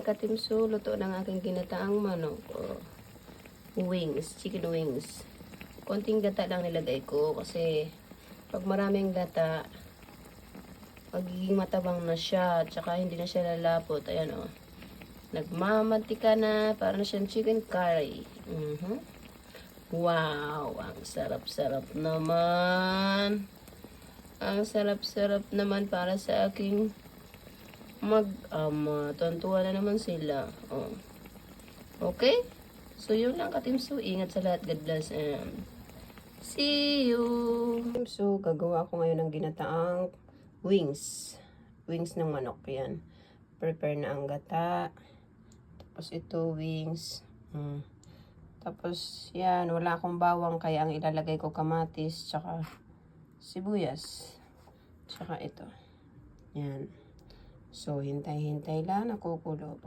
Katimso, luto ng aking ginataang manok. Wings, chicken wings. Konting gata lang nilagay ko kasi pag maraming gata, magiging matabang na siya. Tsaka hindi na siya lalapot. Ayan o. Nagmamantika na. Para na siyang chicken curry. Wow! Ang sarap-sarap naman. Ang sarap-sarap naman para sa aking mag-ama. Tontuwa na naman sila. Oh. Okay? So, yun lang katimso. Ingat sa lahat. God bless and see you! So, gagawa ko ngayon ng ginataang wings. Wings ng manok. Yan. Prepare na ang gata. Tapos ito, wings. Tapos, yan. Wala akong bawang. Kaya ang ilalagay ko kamatis. Tsaka sibuyas. Tsaka ito. Yan. So, hintay-hintay lang. Nakukulo.